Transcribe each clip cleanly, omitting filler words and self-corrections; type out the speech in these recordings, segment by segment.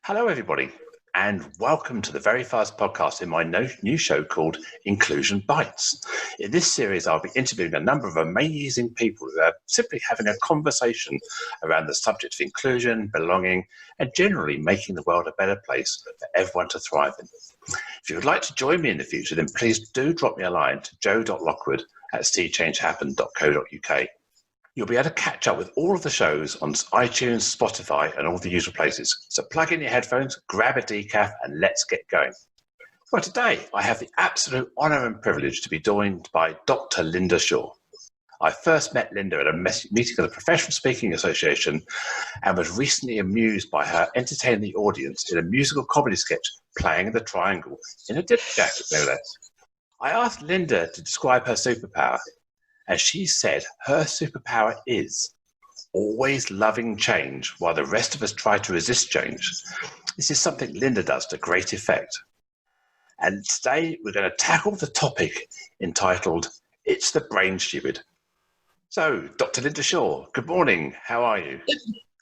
Hello, everybody, and welcome to the very first podcast in my new show called Inclusion Bites. In this series, I'll be interviewing a number of amazing people who are simply having a conversation around the subject of inclusion, belonging, and generally making the world a better place for everyone to thrive in. If you would like to join me in the future, then please do drop me a line to joe.lockwood@seechangehappen.co.uk. You'll be able to catch up with all of the shows on iTunes, Spotify, and all the usual places. So plug in your headphones, grab a decaf, and let's get going. Well, today I have the absolute honour and privilege to be joined by Dr Lynda Shaw. I first met Lynda at a meeting of the Professional Speaking Association and was recently amused by her entertaining the audience in a musical comedy sketch playing the triangle in a dinner jacket, no less. I asked Lynda to describe her superpower, and she said her superpower is always loving change while the rest of us try to resist change. This is something Lynda does to great effect. And today we're going to tackle the topic entitled, It's the Brain Stupid. So, Dr. Lynda Shaw, good morning. How are you?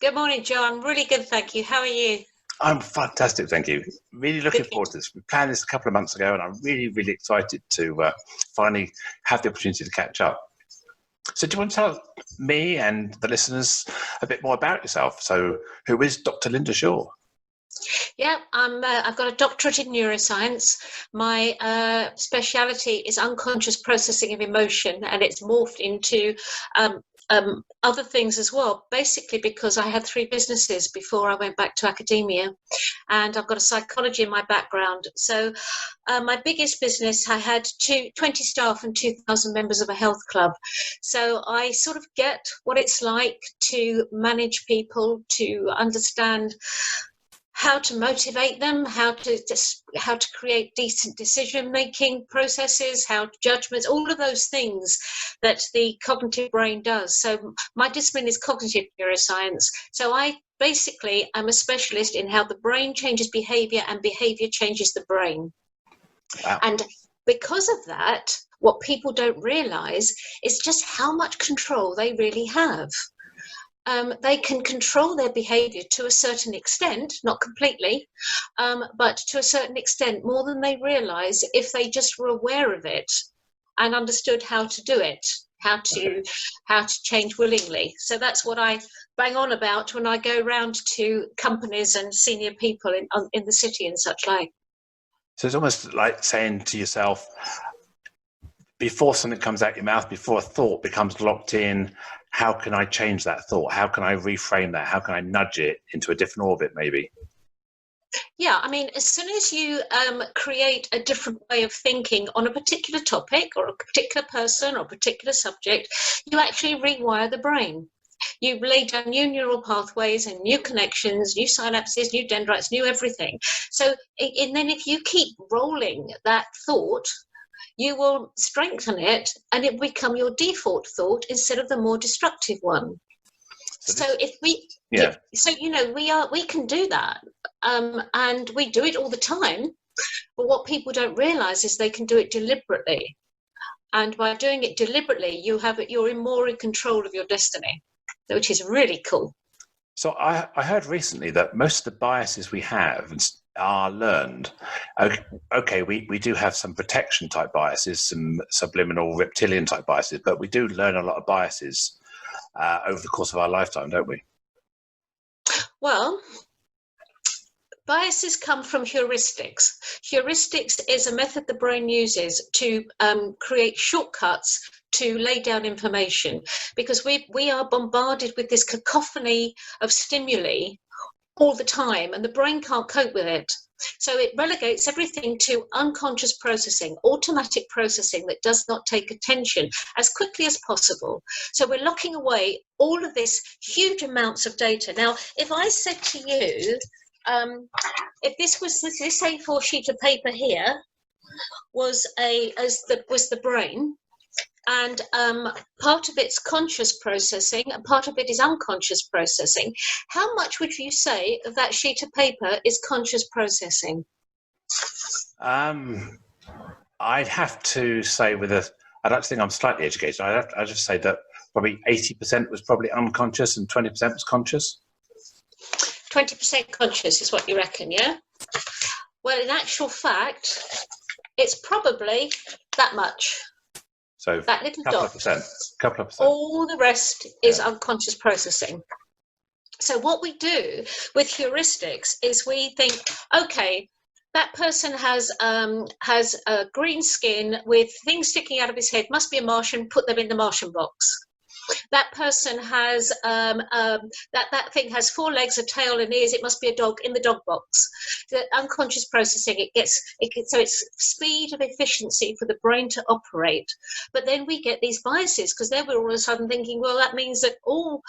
Good morning, Joe. I'm really good, thank you. How are you? I'm fantastic, thank you. Really looking forward to this. We planned this a couple of months ago, and I'm really, really excited to finally have the opportunity to catch up. So do you want to tell me and the listeners a bit more about yourself? So who is Dr. Lynda Shaw? Yeah, I've got a doctorate in neuroscience. My speciality is unconscious processing of emotion, and it's morphed into other things as well, basically because I had 3 businesses before I went back to academia, and I've got a psychology in my background. So my biggest business, I had 20 staff and 2,000 members of a health club. So I sort of get what it's like to manage people, to understand how to motivate them, how to create decent decision-making processes, judgments, all of those things that the cognitive brain does. So my discipline is cognitive neuroscience. So I basically am a specialist in how the brain changes behavior and behavior changes the brain. Wow. And because of that, what people don't realize is just how much control they really have. They can control their behavior to a certain extent, not completely, but to a certain extent, more than they realize if they just were aware of it and understood how to do it, how to change willingly. So that's what I bang on about when I go around to companies and senior people in the city and such like. So it's almost like saying to yourself, before something comes out your mouth, before a thought becomes locked in, how can I change that thought? How can I reframe that? How can I nudge it into a different orbit, maybe? Yeah, I mean, as soon as you create a different way of thinking on a particular topic or a particular person or a particular subject, you actually rewire the brain. You lay down new neural pathways and new connections, new synapses, new dendrites, new everything. So, and then if you keep rolling that thought, you will strengthen it and it will become your default thought instead of the more destructive one. We can do that, and we do it all the time. But what people don't realize is they can do it deliberately, and by doing it deliberately, you're more in control of your destiny, which is really cool. So I heard recently that most of the biases we have are learned. Okay, we do have some protection type biases, some subliminal reptilian type biases, but we do learn a lot of biases over the course of our lifetime, don't we? Well, biases come from heuristics. Heuristics is a method the brain uses to create shortcuts to lay down information, because we are bombarded with this cacophony of stimuli all the time, and the brain can't cope with it. So it relegates everything to unconscious processing, automatic processing that does not take attention as quickly as possible. So we're locking away all of this huge amounts of data. Now, if I said to you, if this A4 sheet of paper here was the brain, and part of it's conscious processing and part of it is unconscious processing, how much would you say of that sheet of paper is conscious processing? I'd have to say I'd like to think I'm slightly educated. I'd just say that probably 80% was probably unconscious and 20% was conscious. 20% conscious is what you reckon, yeah? Well, in actual fact, it's probably that much. So that little couple dot. of percent. All the rest is unconscious processing. So what we do with heuristics is we think, okay, that person has a green skin with things sticking out of his head, must be a Martian, put them in the Martian box. That person has that thing has 4 legs, a tail, and ears. It must be a dog, in the dog box. The unconscious processing, it gets so it's speed of efficiency for the brain to operate. But then we get these biases, because then we're all of a sudden thinking, well, that means that all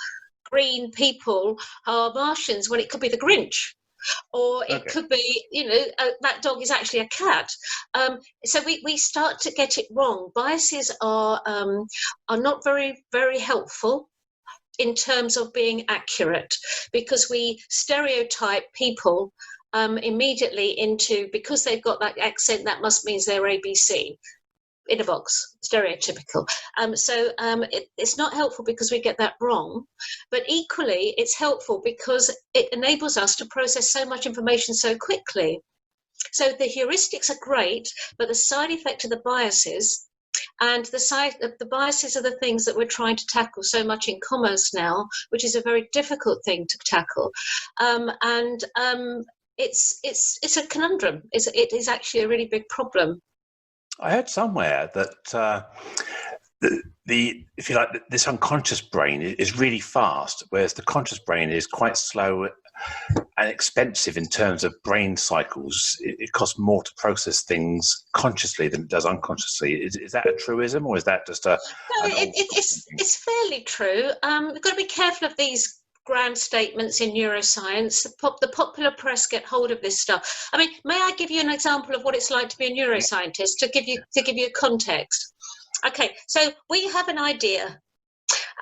green people are Martians, when it could be the Grinch. Or it could be, that dog is actually a cat. So we start to get it wrong. Biases are not very, very helpful in terms of being accurate, because we stereotype people immediately into, because they've got that accent, that must means they're ABC. In a box, stereotypical. It's not helpful because we get that wrong, but equally it's helpful because it enables us to process so much information so quickly. So the heuristics are great, but the side effect of the biases, and the biases are the things that we're trying to tackle so much in commerce now, which is a very difficult thing to tackle. It's a conundrum. It is actually a really big problem. I heard somewhere that if you like, this unconscious brain is really fast, whereas the conscious brain is quite slow and expensive in terms of brain cycles. It costs more to process things consciously than it does unconsciously. Is that a truism, or is that just a? No, it's fairly true. We've got to be careful of these grand statements in neuroscience. The popular press get hold of this stuff. I mean, may I give you an example of what it's like to be a neuroscientist, to give you a context? Okay, so we have an idea,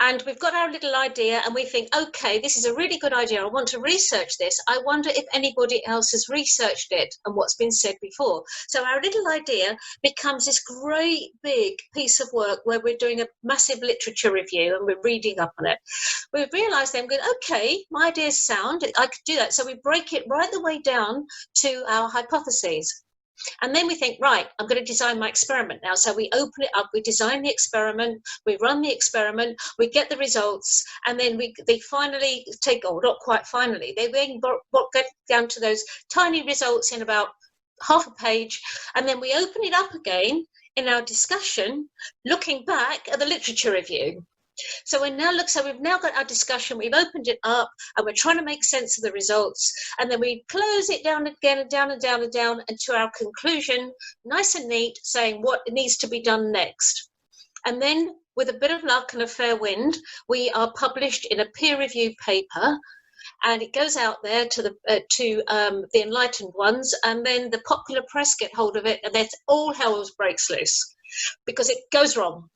and we've got our little idea, and we think, okay, this is a really good idea. I want to research this. I wonder if anybody else has researched it and what's been said before. So our little idea becomes this great big piece of work where we're doing a massive literature review and we're reading up on it. We realise then, going, okay, my idea's sound. I could do that. So we break it right the way down to our hypotheses. And then we think, right, I'm going to design my experiment now. So we open it up, we design the experiment, we run the experiment, we get the results, and then they finally take, or not quite finally, they then get down to those tiny results in about half a page, and then we open it up again in our discussion, looking back at the literature review. So we've now got our discussion, we've opened it up, and we're trying to make sense of the results, and then we close it down again and down and down and down, and to our conclusion, nice and neat, saying what needs to be done next. And then, with a bit of luck and a fair wind, we are published in a peer-reviewed paper, and it goes out there to the enlightened ones, and then the popular press get hold of it, and then all hell breaks loose because it goes wrong.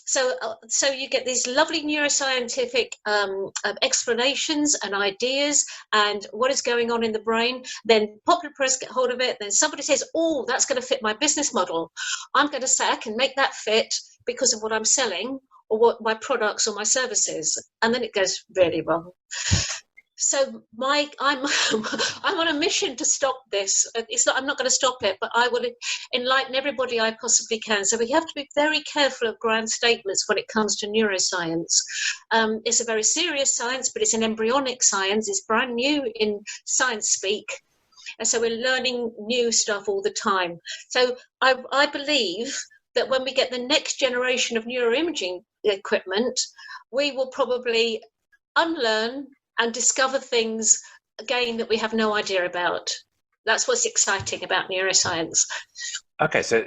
So you get these lovely neuroscientific explanations and ideas and what is going on in the brain. Then popular press get hold of it. Then somebody says, oh, that's going to fit my business model. I'm going to say I can make that fit because of what I'm selling or what my products or my services. And then it goes really wrong. So I'm on a mission to stop this. I'm not going to stop it, but I will enlighten everybody I possibly can. So we have to be very careful of grand statements when it comes to neuroscience. It's a very serious science, but it's an embryonic science. It's brand new in science speak. And so we're learning new stuff all the time. So I believe that when we get the next generation of neuroimaging equipment, we will probably unlearn and discover things again that we have no idea about. That's what's exciting about neuroscience. Okay, so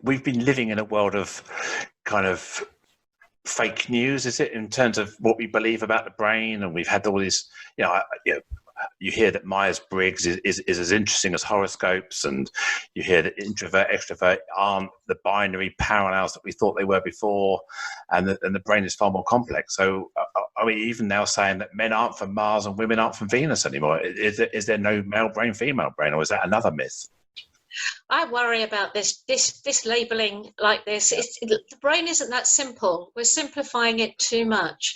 we've been living in a world of kind of fake news, is it, in terms of what we believe about the brain? And we've had all these, you hear that Myers-Briggs is as interesting as horoscopes, and you hear that introvert, extrovert aren't the binary parallels that we thought they were before, and the brain is far more complex. So are we even now saying that men aren't from Mars and women aren't from Venus anymore? Is there no male brain, female brain, or is that another myth? I worry about this labeling like this. The brain isn't that simple. We're simplifying it too much.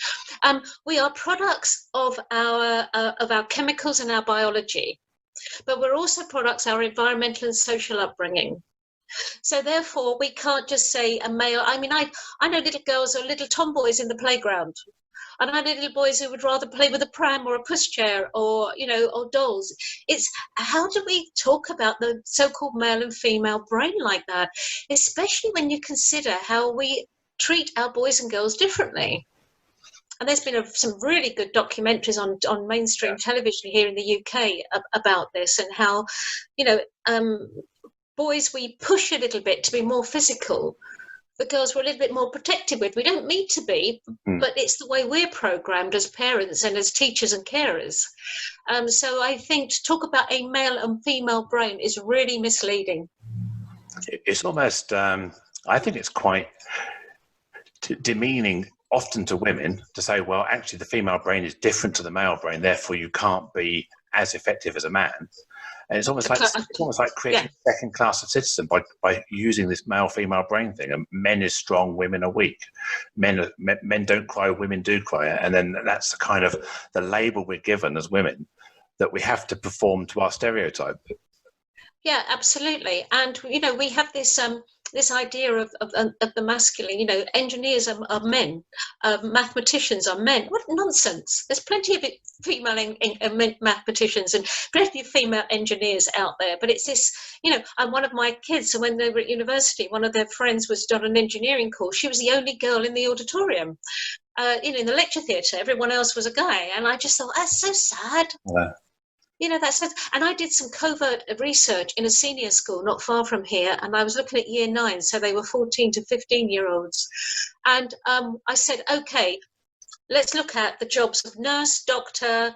We are products of our chemicals and our biology, but we're also products of our environmental and social upbringing. So therefore, we can't just say a male. I mean, I know little girls or little tomboys in the playground. And I know little boys who would rather play with a pram or a pushchair or, or dolls. It's how do we talk about the so-called male and female brain like that, especially when you consider how we treat our boys and girls differently. And there's been some really good documentaries on mainstream television here in the UK about this and how, boys we push a little bit to be more physical. The girls were a little bit more protected with. We don't need to be, but it's the way we're programmed as parents and as teachers and carers. So I think to talk about a male and female brain is really misleading. It's almost, I think it's quite demeaning often to women to say, well, actually the female brain is different to the male brain, therefore you can't be as effective as a man. And it's almost like creating a second class of citizen by using this male-female brain thing. And men is strong, women are weak. Men don't cry, women do cry. And then that's the kind of the label we're given as women that we have to perform to our stereotype. Yeah, absolutely. And, we have this this idea of the masculine, engineers are men, mathematicians are men. What nonsense. There's plenty of female mathematicians and plenty of female engineers out there. But it's this, and one of my kids, when they were at university, one of their friends was done an engineering course. She was the only girl in the auditorium. In the lecture theatre, everyone else was a guy. And I just thought, that's so sad. Yeah. And I did some covert research in a senior school not far from here, and I was looking at year 9, so they were 14 to 15-year-olds. And I said, okay, let's look at the jobs of nurse, doctor,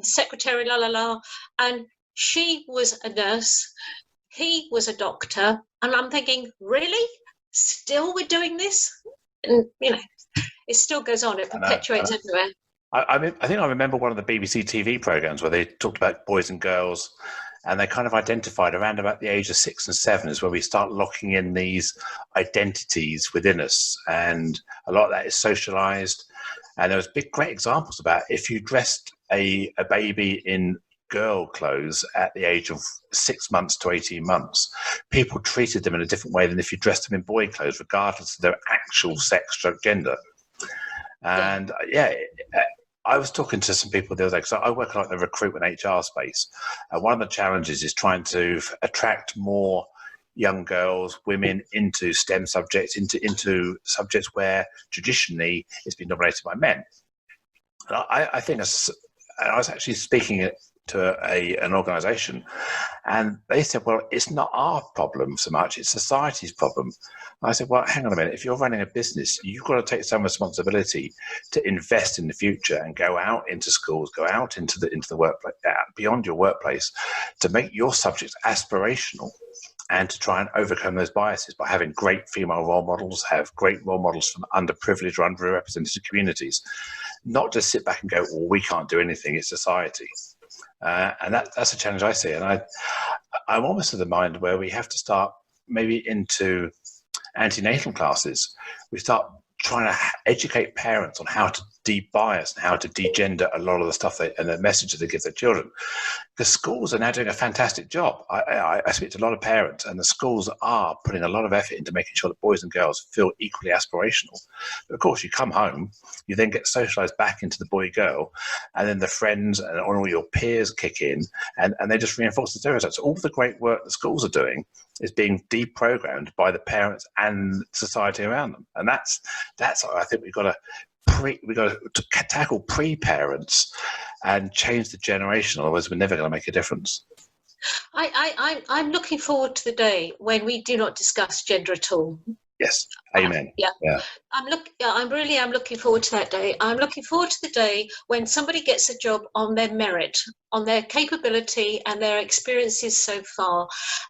secretary, la la la. And she was a nurse, he was a doctor, and I'm thinking, really? Still we're doing this? And it still goes on, it perpetuates everywhere. I think I remember one of the BBC TV programs where they talked about boys and girls, and they kind of identified around about the age of 6 and 7 is where we start locking in these identities within us, and a lot of that is socialized. And there was great examples about if you dressed a baby in girl clothes at the age of 6 months to 18 months, people treated them in a different way than if you dressed them in boy clothes, regardless of their actual sex or gender. And I was talking to some people the other day, because I work in the recruitment HR space. And one of the challenges is trying to attract more young girls, women into STEM subjects, into subjects where traditionally it's been dominated by men. And I think I was actually speaking to an organisation, and they said, well, it's not our problem so much, it's society's problem. And I said, well, hang on a minute, if you're running a business, you've got to take some responsibility to invest in the future and go out into schools, go out into the workplace, beyond your workplace, to make your subjects aspirational and to try and overcome those biases by having great female role models, have great role models from underprivileged or underrepresented communities, not just sit back and go, well, we can't do anything, it's society. And that's a challenge I see. And I'm almost of the mind where we have to start maybe into antenatal classes. We start trying to educate parents on how to de-bias and how to de-gender a lot of the stuff and the messages they give their children. Because schools are now doing a fantastic job. I speak to a lot of parents, and the schools are putting a lot of effort into making sure that boys and girls feel equally aspirational. But of course, you come home, you then get socialized back into the boy-girl, and then the friends and all your peers kick in, and they just reinforce the stereotypes. All the great work the schools are doing is being deprogrammed by the parents and society around them. And that's I think we've got to tackle pre-parents and change the generation. Otherwise, we're never going to make a difference. I'm looking forward to the day when we do not discuss gender at all. Yes, amen. Yeah. I'm looking forward to that day. I'm looking forward to the day when somebody gets a job on their merit, on their capability and their experiences so far.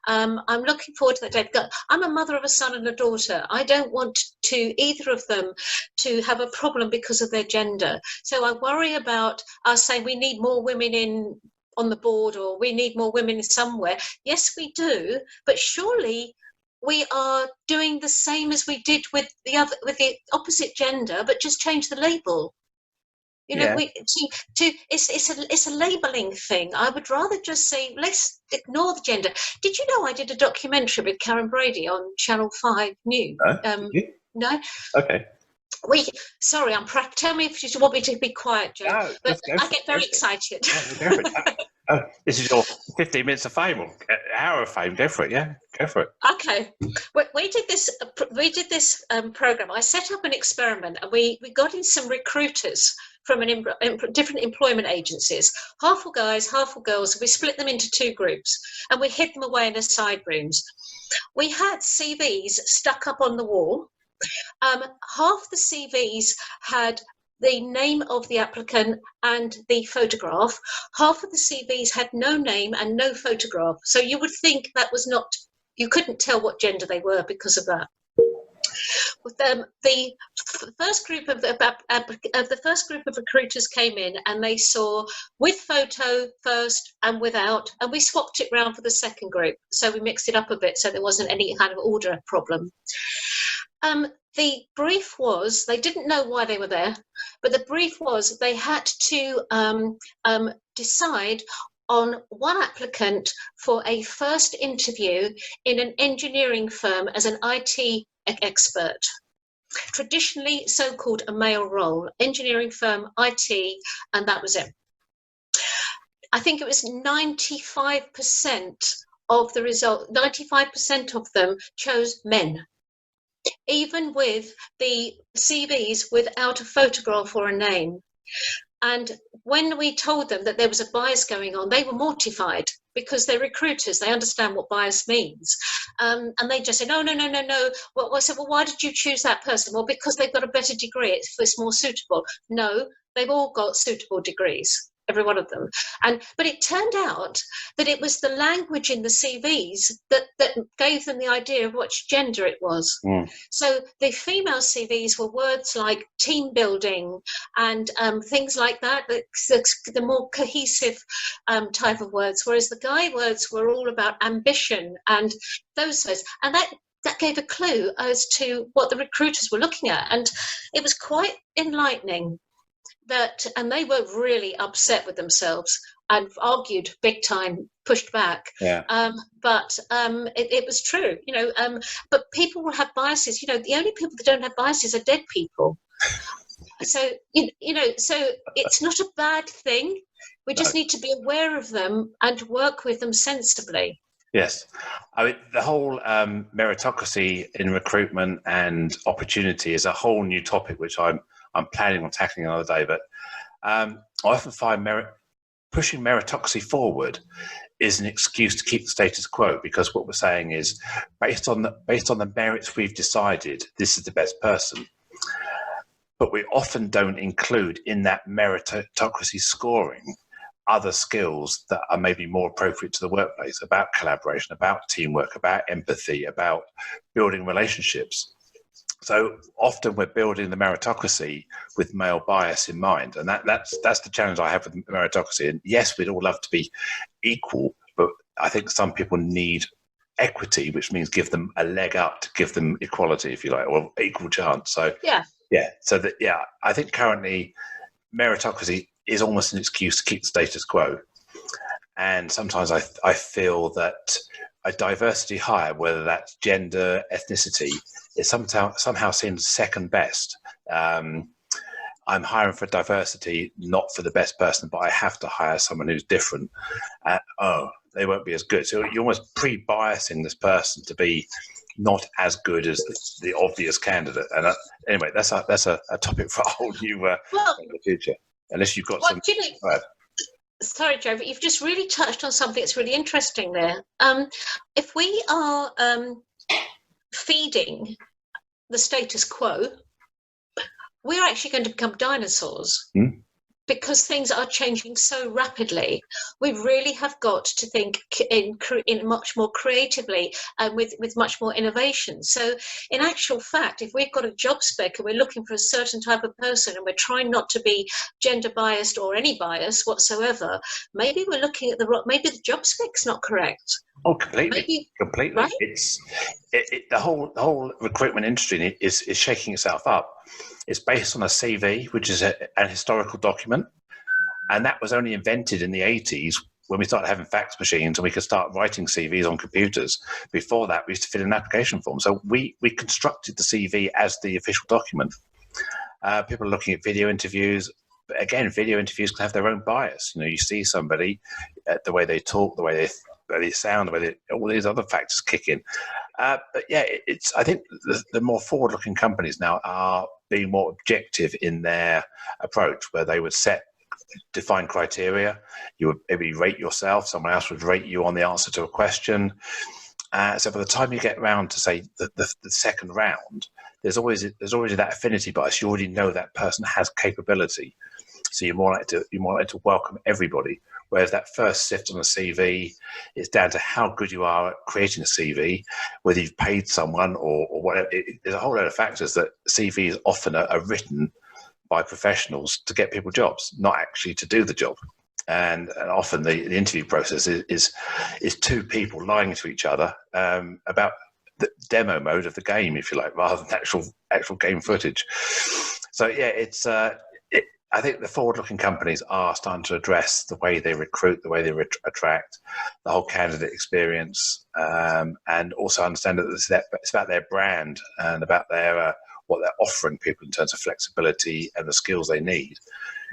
I'm looking forward to that day. I'm a mother of a son and a daughter. I don't want either of them to have a problem because of their gender. So I worry about us saying we need more women in on the board, or we need more women somewhere. Yes, we do, but surely we are doing the same as we did with the opposite gender, but just change the label. It's a labeling thing. I would rather just say, let's ignore the gender. Did you know I did a documentary with Karen Brady on Channel 5 News? No? Okay. Sorry, tell me if you want me to be quiet, Joe. No, but I get very excited. Yeah, go for it. This is your 15 minutes of fame, or hour of fame. Go for it. Yeah, go for it. Okay. We did this program. I set up an experiment, and we got in some recruiters from different employment agencies. Half were guys, half were girls. We split them into 2 groups, and we hid them away in the side rooms. We had CVs stuck up on the wall. Half the CVs had the name of the applicant and the photograph. Half of the CVs had no name and no photograph. So you would think that was not, you couldn't tell what gender they were because of that. The first group of recruiters came in, and they saw with photo first and without, and we swapped it round for the second group. So we mixed it up a bit so there wasn't any kind of order problem. The brief was, they didn't know why they were there, but the brief was they had to decide on one applicant for a first interview in an engineering firm as an IT expert. Traditionally so-called a male role, engineering firm, IT, and that was it. I think it was 95% of the result, 95% of them chose men, even with the CVs without a photograph or a name. And when we told them that there was a bias going on, they were mortified, because they're recruiters, they understand what bias means. And they just said, no. Well, I said, well, why did you choose that person? Well, because they've got a better degree, it's more suitable. No, they've all got suitable degrees, every one of them. But it turned out that it was the language in the CVs that gave them the idea of which gender it was. So the female CVs were words like team building and things like that, the more cohesive type of words, whereas the guy words were all about ambition and those words. And that gave a clue as to what the recruiters were looking at. And it was quite enlightening. And they were really upset with themselves and argued big time, pushed back. Yeah. But it was true, but people will have biases. The only people that don't have biases are dead people. So, so it's not a bad thing. We just need to be aware of them and work with them sensibly. Yes. I mean, the whole meritocracy in recruitment and opportunity is a whole new topic, which I'm planning on tackling another day. But I often find pushing meritocracy forward is an excuse to keep the status quo, because what we're saying is, based on the merits we've decided, this is the best person. But we often don't include in that meritocracy scoring other skills that are maybe more appropriate to the workplace, about collaboration, about teamwork, about empathy, about building relationships. So often we're building the meritocracy with male bias in mind, and that's the challenge I have with meritocracy. And yes, we'd all love to be equal, but I think some people need equity, which means give them a leg up, to give them equality, if you like, or equal chance. So I think currently meritocracy is almost an excuse to keep the status quo. And sometimes I feel that a diversity hire, whether that's gender, ethnicity, is somehow seems second best. I'm hiring for diversity, not for the best person, but I have to hire someone who's different. They won't be as good. So you're almost pre-biasing this person to be not as good as the obvious candidate. And anyway, that's a topic for a whole new in the future. Unless you've got some. Sorry, Joe, but you've just really touched on something that's really interesting there. If we are feeding the status quo, we're actually going to become dinosaurs. because things are changing so rapidly, we really have got to think in much more creatively and with much more innovation. So in actual fact, if we've got a job spec and we're looking for a certain type of person and we're trying not to be gender biased or any bias whatsoever, maybe we're looking at maybe the job spec's not correct. Oh, completely. Right? It's the whole recruitment industry is shaking itself up. It's based on a CV, which is an historical document, and that was only invented in the 80s when we started having fax machines and we could start writing CVs on computers. Before that, we used to fill in an application form. So we constructed the CV as the official document. People are looking at video interviews. But again, video interviews can have their own bias. You know, you see somebody, the way they talk, the way they sound, the way all these other factors kick in. But yeah, I think the more forward-looking companies now are being more objective in their approach, where they would set defined criteria. You would maybe rate yourself. Someone else would rate you on the answer to a question. So by the time you get around to say the second round, there's already that affinity bias. You already know that person has capability, so you're more likely to welcome everybody. Whereas that first sift on a CV is down to how good you are at creating a CV, whether you've paid someone or whatever. There's a whole load of factors that CVs often are written by professionals to get people jobs, not actually to do the job. And often the interview process is two people lying to each other about the demo mode of the game, if you like, rather than actual game footage. So yeah, I think the forward-looking companies are starting to address the way they recruit, the way they attract, the whole candidate experience, and also understand that it's about their brand and about their what they're offering people in terms of flexibility and the skills they need.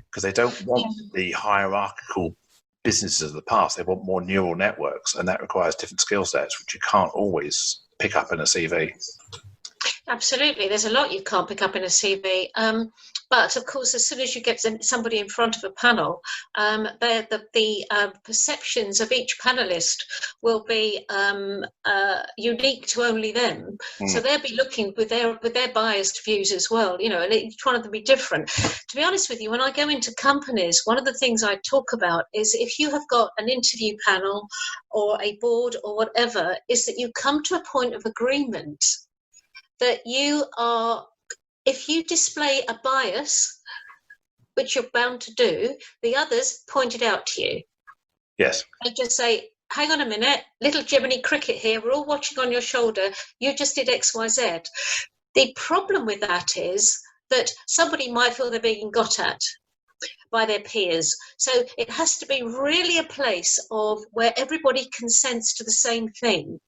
Because they don't want the hierarchical businesses of the past. They want more neural networks, and that requires different skill sets, which you can't always pick up in a CV. Absolutely. There's a lot you can't pick up in a CV. But of course, as soon as you get somebody in front of a panel, the perceptions of each panelist will be unique to only them. So they'll be looking with their biased views as well, you know, and each one of them be different. To be honest with you, when I go into companies, one of the things I talk about is if you have got an interview panel or a board or whatever, is that you come to a point of agreement that if you display a bias, which you're bound to do, the others point it out to you. Yes. And just say, hang on a minute, little Jiminy Cricket here, we're all watching on your shoulder, you just did X, Y, Z. The problem with that is that somebody might feel they're being got at by their peers. So it has to be really a place of where everybody consents to the same thing.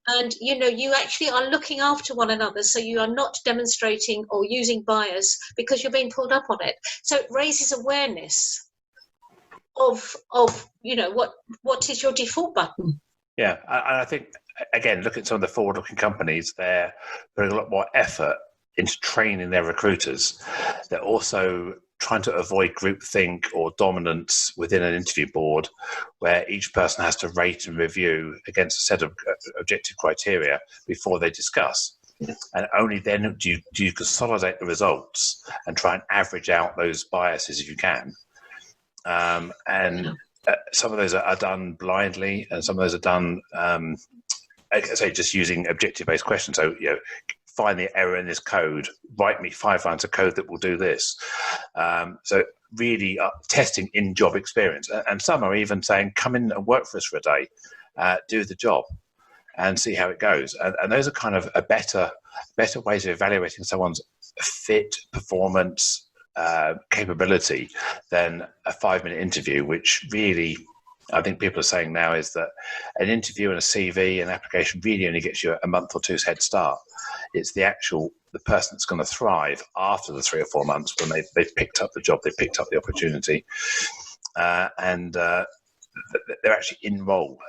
And, you know, you actually are looking after one another, so you are not demonstrating or using bias because you're being pulled up on it. So it raises awareness of you know, what is your default button. Yeah, and I think, again, look at some of the forward-looking companies. They're putting a lot more effort into training their recruiters. They're also trying to avoid groupthink or dominance within an interview board where each person has to rate and review against a set of objective criteria before they discuss. And only then do you consolidate the results and try and average out those biases if you can. Some of those are done blindly, and some of those are done, I say, just using objective-based questions. So, you know, find the error in this code, write me 5 lines of code that will do this. So really testing in-job experience. And some are even saying, come in and work for us for a day, do the job and see how it goes. And those are kind of a better ways of evaluating someone's fit, performance, capability than a 5-minute interview, which really, I think people are saying now is that an interview and a CV and application really only gets you a month or two's head start. It's the person that's going to thrive after the 3 or 4 months when they've picked up the job, they've picked up the opportunity, and they're actually in role.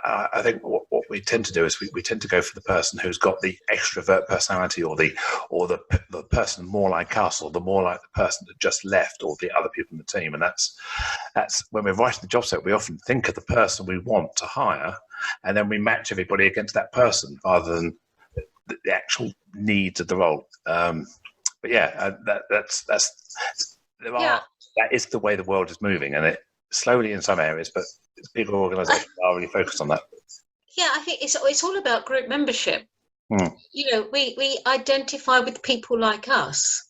I think what we tend to do is we tend to go for the person who's got the extrovert personality, or the person more like us, or the more like the person that just left, or the other people in the team. And that's when we're writing the job set, we often think of the person we want to hire, and then we match everybody against that person rather than the actual needs of the role. But yeah, that's there are that is the way the world is moving, and it slowly in some areas, but big organisations are really focused on that. Yeah, I think it's all about group membership. You know, we identify with people like us,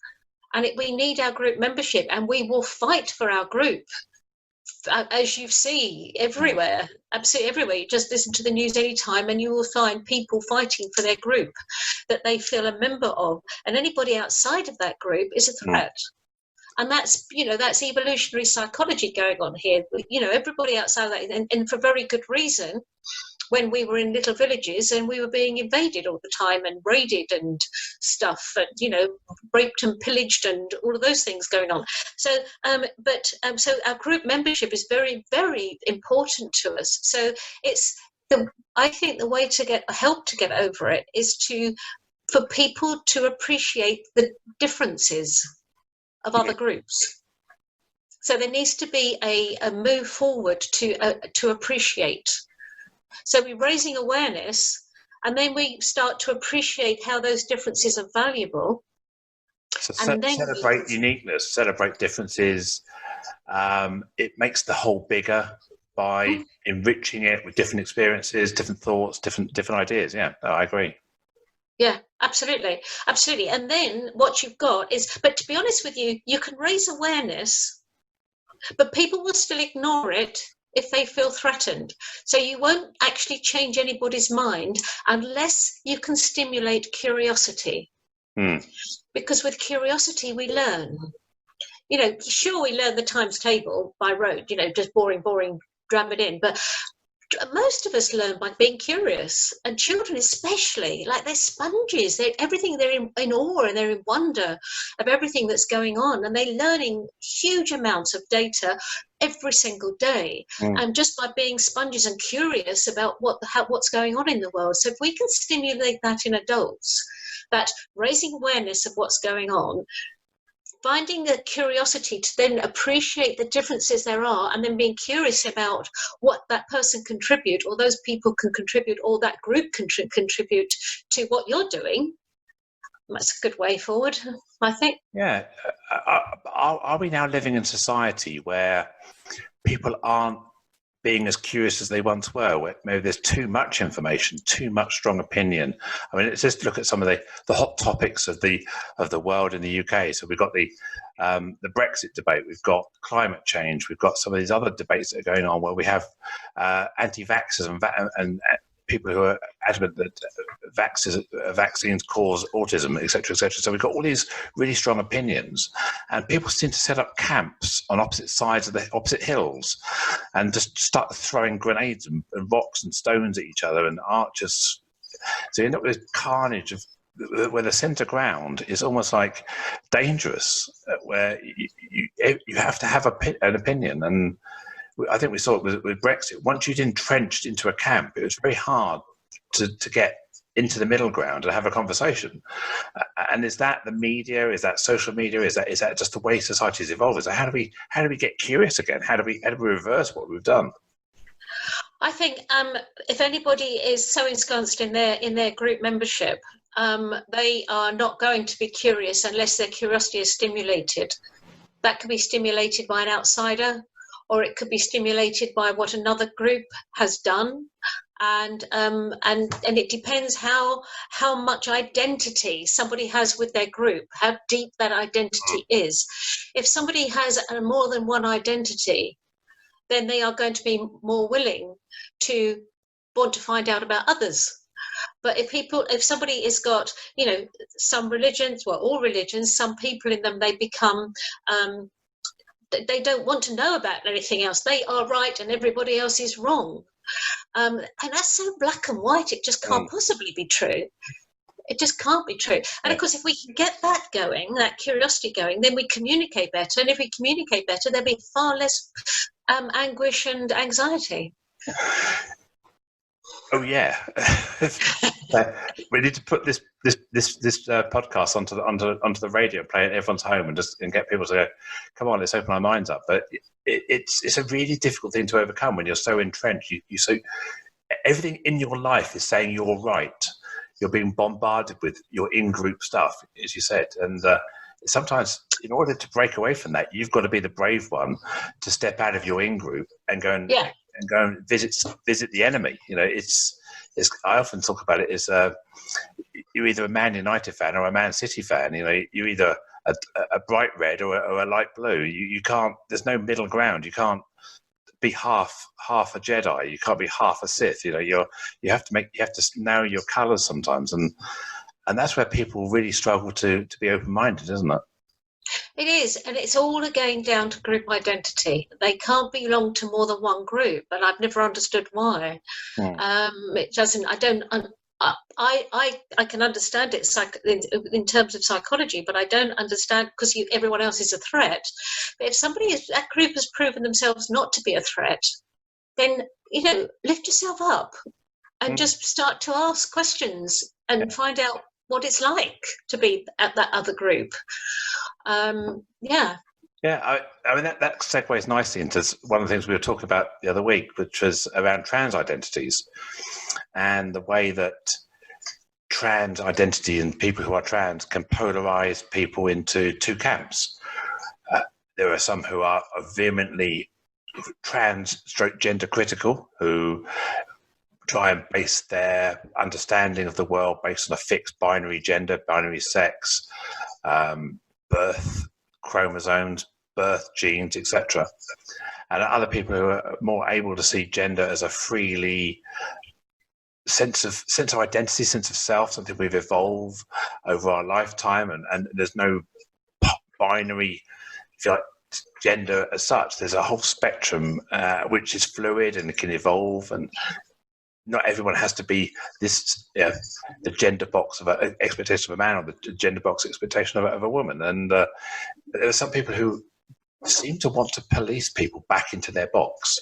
and we need our group membership, and we will fight for our group, as you see everywhere, absolutely everywhere. You just listen to the news anytime, and you will find people fighting for their group that they feel a member of, and anybody outside of that group is a threat. And that's, you know, that's evolutionary psychology going on here. You know, everybody outside of that, and for very good reason. When we were in little villages and we were being invaded all the time and raided and stuff, and, you know, raped and pillaged and all of those things going on. So, so our group membership is very, very important to us. So I think the way to help to get over it is for people to appreciate the differences of other groups. So there needs to be a move forward to appreciate. So we're raising awareness, and then we start to appreciate how those differences are valuable. So celebrate uniqueness, celebrate differences. It makes the whole bigger by enriching it with different experiences, different thoughts, different ideas. Yeah, I agree. Yeah, absolutely. Absolutely. And then what you've got is, but to be honest with you, you can raise awareness, but people will still ignore it if they feel threatened. So you won't actually change anybody's mind unless you can stimulate curiosity. Because with curiosity, we learn. You know, sure, we learn the times table by rote, you know, just boring, dram it in. But most of us learn by being curious, and children especially, like they're sponges. They're in awe and they're in wonder of everything that's going on, and they're learning huge amounts of data every single day, and just by being sponges and curious about what's going on in the world. So if we can stimulate that in adults, that raising awareness of what's going on, finding the curiosity to then appreciate the differences there are, and then being curious about what that person contribute, or those people can contribute, or that group can contribute to what you're doing. That's a good way forward, I think. Yeah. Are we now living in society where people aren't being as curious as they once were, where maybe there's too much information, too much strong opinion? I mean, let's just look at some of the hot topics of the world in the UK. So we've got the Brexit debate, we've got climate change, we've got some of these other debates that are going on where we have anti-vaxxers and people who are adamant that vaccines cause autism, etc., etc. So we've got all these really strong opinions, and people seem to set up camps on opposite sides of the opposite hills and just start throwing grenades and rocks and stones at each other and archers. So you end up with this carnage of where the centre ground is almost like dangerous, where you have to have an opinion. And I think we saw it with Brexit. Once you'd entrenched into a camp, it was very hard to get into the middle ground and have a conversation. And is that the media? Is that social media? Is that just the way society is evolving? So how do we get curious again? How do we reverse what we've done? I think if anybody is so ensconced in their group membership, they are not going to be curious unless their curiosity is stimulated. That can be stimulated by an outsider, or it could be stimulated by what another group has done, and it depends how much identity somebody has with their group, how deep that identity is. If somebody has more than one identity, then they are going to be more willing to want to find out about others. But if somebody has got, you know, some religions, well, all religions, some people in them, they become they don't want to know about anything else. They are right and everybody else is wrong. And that's so black and white, it just can't possibly be true. It just can't be true. And of course, if we can get that going, that curiosity going, then we communicate better. And if we communicate better, there'll be far less anguish and anxiety. Oh yeah, we need to put this podcast onto the radio, play it at everyone's home, and get people to go, come on, let's open our minds up. But it's a really difficult thing to overcome when you're so entrenched. You so everything in your life is saying you're right. You're being bombarded with your in-group stuff, as you said, and sometimes in order to break away from that, you've got to be the brave one to step out of your in-group and go and visit the enemy. It's I often talk about it as you're either a Man United fan or a Man City fan. You're either a bright red or a light blue. You can't. There's no middle ground. You can't be half a Jedi. You can't be half a Sith. You have to narrow your colours sometimes, and that's where people really struggle to be open-minded, isn't it? It is, and it's all again down to group identity. They can't belong to more than one group, and I've never understood why. It doesn't. I don't. I can understand it in terms of psychology, but I don't understand because everyone else is a threat. But if that group has proven themselves not to be a threat, then lift yourself up and just start to ask questions and find out what it's like to be at that other group. Yeah, I mean that segues nicely into one of the things we were talking about the other week, which was around trans identities and the way that trans identity and people who are trans can polarize people into two camps. There are some who are vehemently trans/gender critical, who try and base their understanding of the world based on a fixed binary gender, binary sex, birth chromosomes, birth genes, etc. And other people who are more able to see gender as a freely sense of identity, sense of self, something we've evolved over our lifetime, and there's no binary, if you like, gender as such. There's a whole spectrum which is fluid and it can evolve, and not everyone has to be this the gender box of an expectation of a man or the gender box expectation of a woman. And there are some people who seem to want to police people back into their box.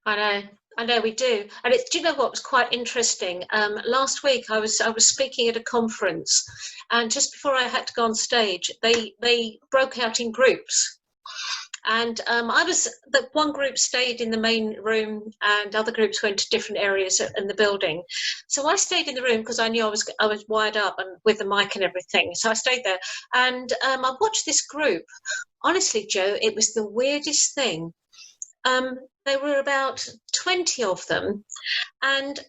I know we do. And do you know what was quite interesting? Last week I was speaking at a conference, and just before I had to go on stage, they broke out in groups. And the one group stayed in the main room and other groups went to different areas in the building. So I stayed in the room because I knew I was wired up and with the mic and everything. So I stayed there, and I watched this group. Honestly, Joe, it was the weirdest thing. There were about 20 of them, and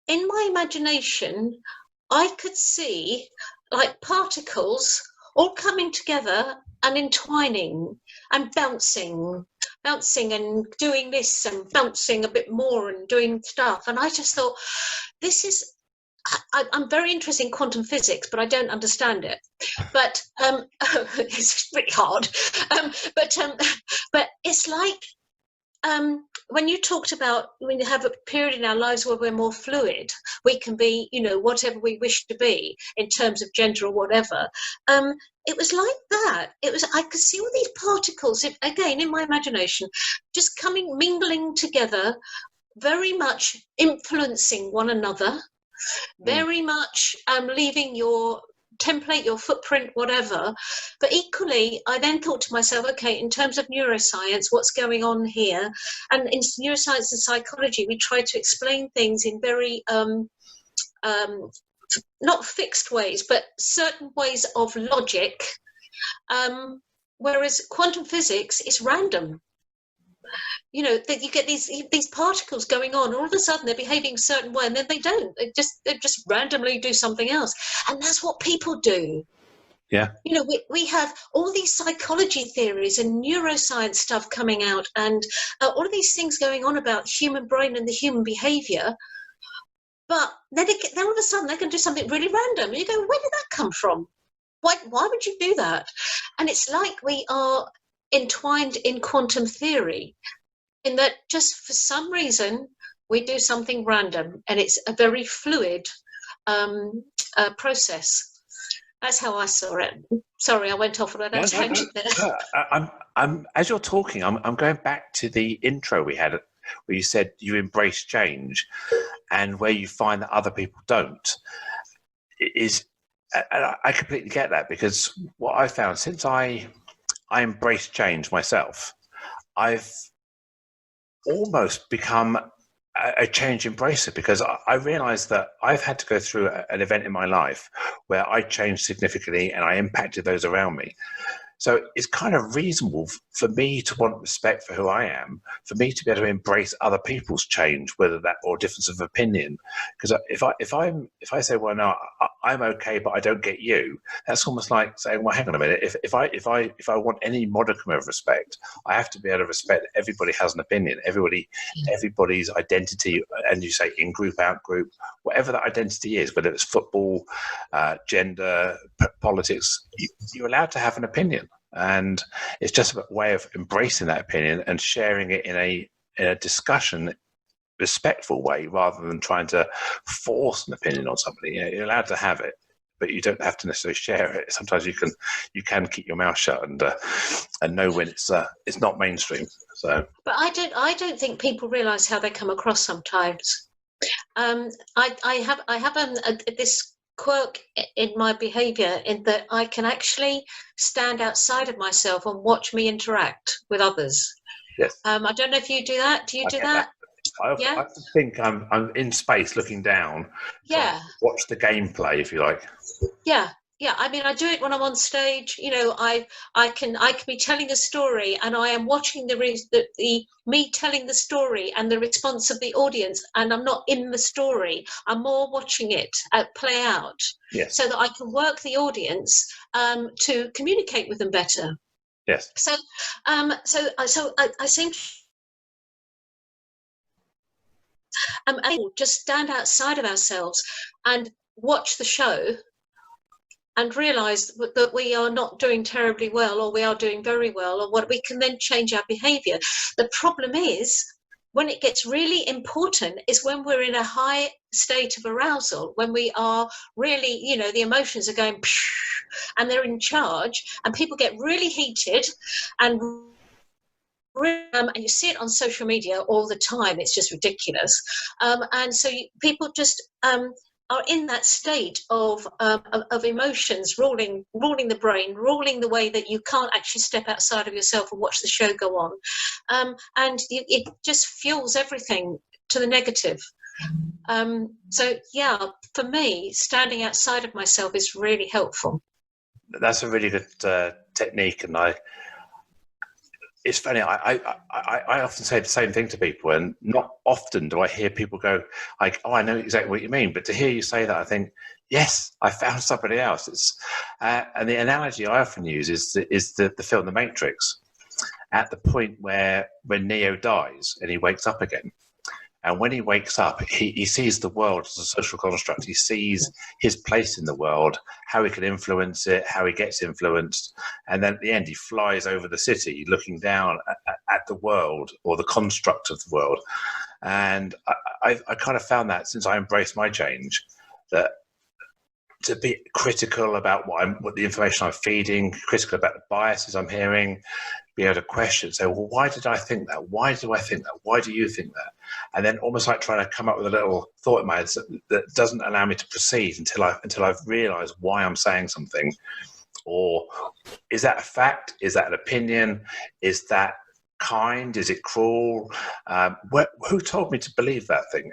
in my imagination, I could see like particles all coming together and entwining and bouncing and doing this and bouncing a bit more and doing stuff. And I just thought, I'm very interested in quantum physics, but I don't understand it. But it's pretty hard. But it's like, when you talked about when you have a period in our lives where we're more fluid, we can be, whatever we wish to be in terms of gender or whatever. It was like that. I could see all these particles, again, in my imagination, just mingling together, very much influencing one another, very much leaving your template, your footprint, whatever. But equally, I then thought to myself, okay, in terms of neuroscience, what's going on here? And in neuroscience and psychology, we try to explain things in very not fixed ways, but certain ways of logic, whereas quantum physics is random. That you get these particles going on, all of a sudden they're behaving a certain way, and then they don't. They just randomly do something else, and that's what people do. Yeah. We have all these psychology theories and neuroscience stuff coming out, and all of these things going on about human brain and the human behavior. But then all of a sudden they can do something really random. And you go, where did that come from? Why would you do that? And it's like we are entwined in quantum theory, in that just for some reason we do something random, and it's a very fluid process. That's how I saw it. Sorry, I went off on a tangent there. I'm as you're talking, I'm going back to the intro we had, where you said you embrace change, and where you find that other people don't. And I completely get that, because what I found since I embrace change myself, I've almost become a change embrace it, because I realized that I've had to go through an event in my life where I changed significantly and I impacted those around me. So it's kind of reasonable for me to want respect for who I am, for me to be able to embrace other people's change, whether that or difference of opinion. Because if I say, well, no, I'm okay, but I don't get you, that's almost like saying, well, hang on a minute. If I want any modicum of respect, I have to be able to respect that everybody has an opinion, everybody's identity, and you say in group, out group, whatever that identity is, whether it's football, gender, politics, you're allowed to have an opinion. And it's just a way of embracing that opinion and sharing it in a discussion, respectful way, rather than trying to force an opinion on somebody. You're allowed to have it, but you don't have to necessarily share it. Sometimes you can keep your mouth shut and know when it's not mainstream. So, but I don't think people realise how they come across sometimes. I have this quirk in my behaviour, in that I can actually stand outside of myself and watch me interact with others. Yes. I don't know if you do that. Do you do that? I have to think I'm in space looking down. Yeah. Watch the gameplay, if you like. Yeah. Yeah, I mean, I do it when I'm on stage. I can be telling a story, and I am watching the me telling the story and the response of the audience, and I'm not in the story. I'm more watching it play out, yes, so that I can work the audience to communicate with them better. Yes. So I seem able to just stand outside of ourselves and watch the show, and realise that we are not doing terribly well, or we are doing very well, or what we can then change our behaviour. The problem is, when it gets really important, is when we're in a high state of arousal, when we are really, the emotions are going and they're in charge, and people get really heated and you see it on social media all the time. It's just ridiculous. And so people just are in that state of emotions ruling the brain, ruling the way that you can't actually step outside of yourself and watch the show go on. And it just fuels everything to the negative. So, yeah, for me, standing outside of myself is really helpful. That's a really good technique, and it's funny. I often say the same thing to people, and not often do I hear people go like, "Oh, I know exactly what you mean." But to hear you say that, I think, yes, I found somebody else. It's and the analogy I often use is the film The Matrix. At the point when Neo dies and he wakes up again. And when he wakes up, he sees the world as a social construct. He sees his place in the world, how he can influence it, how he gets influenced. And then at the end, he flies over the city, looking down at the world, or the construct of the world. And I kind of found that, since I embraced my change, that to be critical about what the information I'm feeding, critical about the biases I'm hearing, be able to question, say, well, why did I think that? Why do I think that? Why do you think that? And then almost like trying to come up with a little thought in my head that doesn't allow me to proceed until I've realised why I'm saying something. Or is that a fact? Is that an opinion? Is that kind? Is it cruel? Who told me to believe that thing?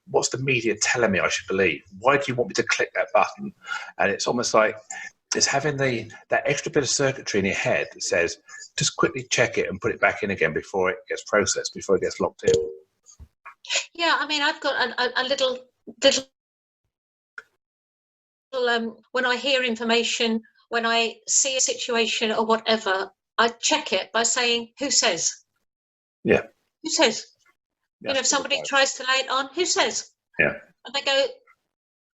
What's the media telling me I should believe? Why do you want me to click that button? And it's almost like it's having that extra bit of circuitry in your head that says, just quickly check it and put it back in again before it gets processed, before it gets locked in. Yeah, I mean, I've got a little when I hear information, when I see a situation or whatever, I check it by saying, who says? Yeah. Who says? If somebody tries to lay it on, who says? Yeah. And they go,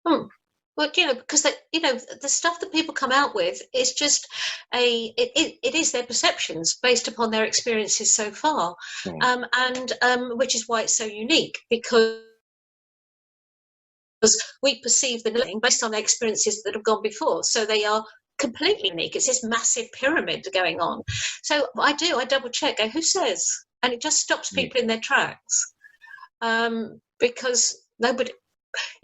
well, because the stuff that people come out with is just it is their perceptions based upon their experiences so far, and which is why it's so unique, because we perceive the knowing based on the experiences that have gone before, so they are completely unique. It's this massive pyramid going on. So I double check, go, who says? And it just stops people in their tracks, because nobody.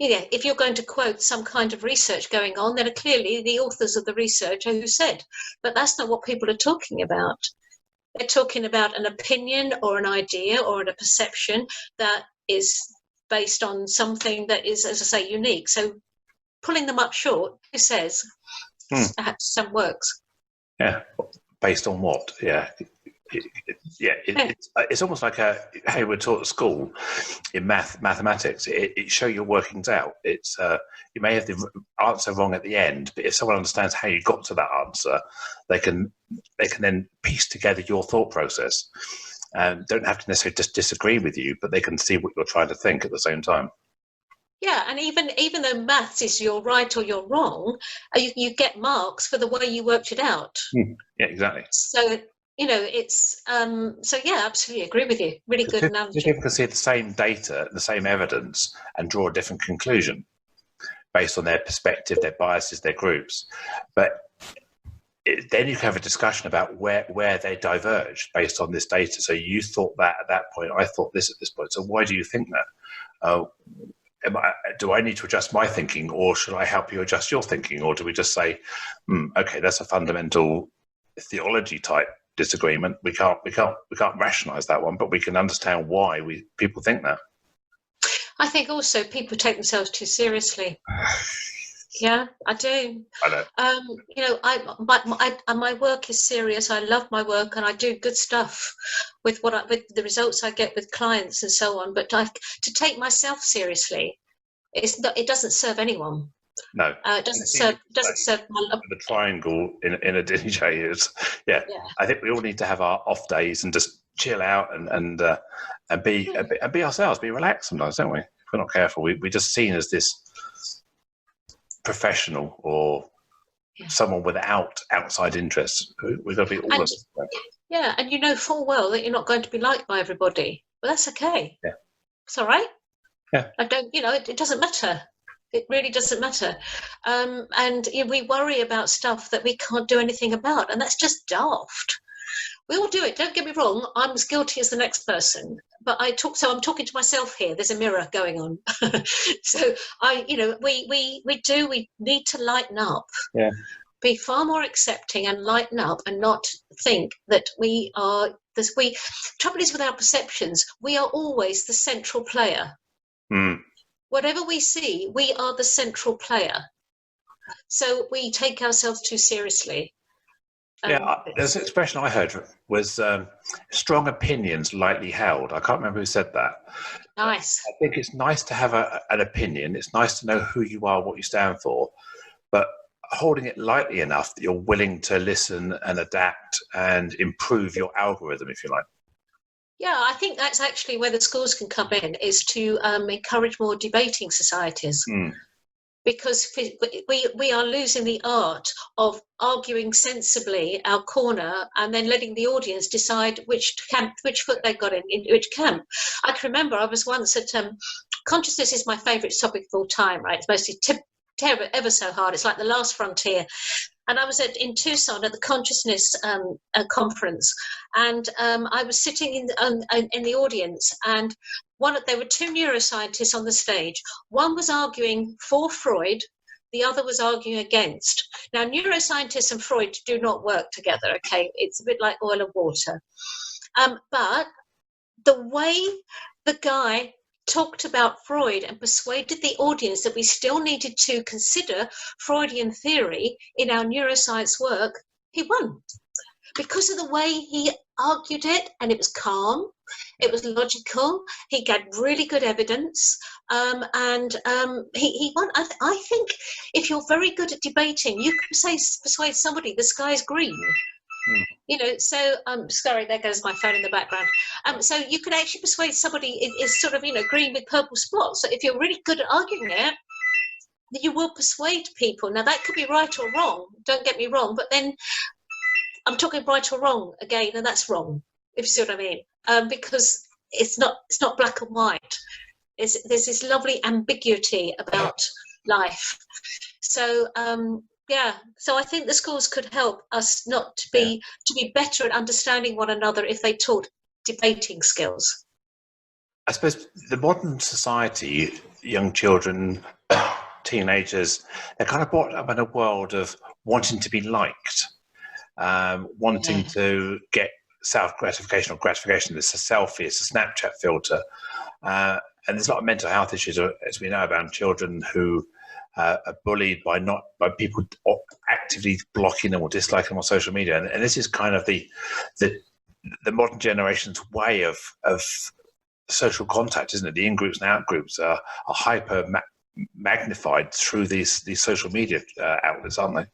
If you're going to quote some kind of research going on, then clearly the authors of the research are who said. But that's not what people are talking about. They're talking about an opinion or an idea or a perception that is based on something that is, as I say, unique. So pulling them up short, who says perhaps some works? Yeah, based on what? Yeah. It's almost like how we're taught at school in mathematics. It show your workings out. It's you may have the answer wrong at the end, but if someone understands how you got to that answer, they can then piece together your thought process, and don't have to necessarily just disagree with you, but they can see what you're trying to think at the same time. Yeah, and even though maths is you're right or you're wrong, you get marks for the way you worked it out. Yeah, exactly. So it's so yeah, absolutely agree with you. Really good analogy. People can see the same data, the same evidence, and draw a different conclusion based on their perspective, their biases, their groups. But then you can have a discussion about where they diverge based on this data. So you thought that at that point, I thought this at this point. So why do you think that? Do I need to adjust my thinking, or should I help you adjust your thinking? Or do we just say, okay, that's a fundamental theology type disagreement. We can't rationalize that one, but we can understand why people think that. I think also people take themselves too seriously. Yeah, I do. I know. My work is serious. I love my work, and I do good stuff with with the results I get with clients and so on. But to take myself seriously, it doesn't serve anyone. No, it doesn't serve the triangle in a DJ is yeah. I think we all need to have our off days and just chill out and be ourselves, be relaxed sometimes, don't we? If we're not careful, we're just seen as this professional or someone without outside interests. We've got to be all of us. Yeah, and you know full well that you're not going to be liked by everybody, but that's okay. Yeah, it's all right. Yeah, I don't. It doesn't matter. It really doesn't matter. And we worry about stuff that we can't do anything about, and that's just daft. We all do it. Don't get me wrong. I'm as guilty as the next person, but I'm talking to myself here. There's a mirror going on. So we need to lighten up. Yeah. Be far more accepting and lighten up, and not think that we are. Trouble is with our perceptions. We are always the central player. Whatever we see, we are the central player. So we take ourselves too seriously. There's an expression I heard was strong opinions lightly held. I can't remember who said that. Nice. I think it's nice to have an opinion. It's nice to know who you are, what you stand for, but holding it lightly enough that you're willing to listen and adapt and improve your algorithm, if you like. Yeah, I think that's actually where the schools can come in, is to encourage more debating societies. Because we are losing the art of arguing sensibly our corner and then letting the audience decide which foot they got in which camp. I can remember I was once at consciousness is my favourite topic of all time, right? It's mostly ever so hard. It's like the last frontier. And I was in Tucson at the consciousness conference, and I was sitting in the audience, and there were two neuroscientists on the stage. One was arguing for Freud, the other was arguing against. Now, neuroscientists and Freud do not work together, okay? It's a bit like oil and water. But the way the guy talked about Freud and persuaded the audience that we still needed to consider Freudian theory in our neuroscience work, he won. Because of the way he argued it, and it was calm, it was logical, he got really good evidence, and he won. I think if you're very good at debating, you can persuade somebody the sky's green. So sorry, there goes my phone in the background. So you can actually persuade somebody is sort of green with purple spots. So if you're really good at arguing it, you will persuade people. Now that could be right or wrong. Don't get me wrong, but then I'm talking right or wrong again, and that's wrong. If you see what I mean, because it's not black and white. There's this lovely ambiguity about life. So. So I think the schools could help us to be better at understanding one another if they taught debating skills. I suppose the modern society, young children, teenagers, they're kind of brought up in a world of wanting to be liked, wanting to get self-gratification or gratification. It's a selfie, it's a Snapchat filter. there's a lot of mental health issues, as we know, about children who are bullied by people actively blocking them or disliking them on social media. And this is kind of the modern generation's way of social contact, isn't it? The in-groups and out-groups are hyper magnified through these social media outlets, aren't they?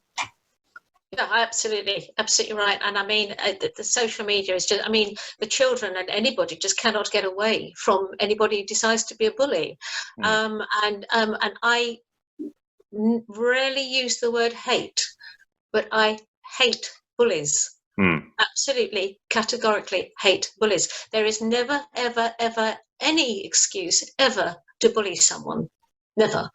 Yeah, absolutely right. And I mean, the social media is just, I mean, the children and anybody just cannot get away from anybody who decides to be a bully. And I rarely use the word hate, but I hate bullies. Absolutely, categorically hate bullies. There is never, ever, ever any excuse ever to bully someone. Never.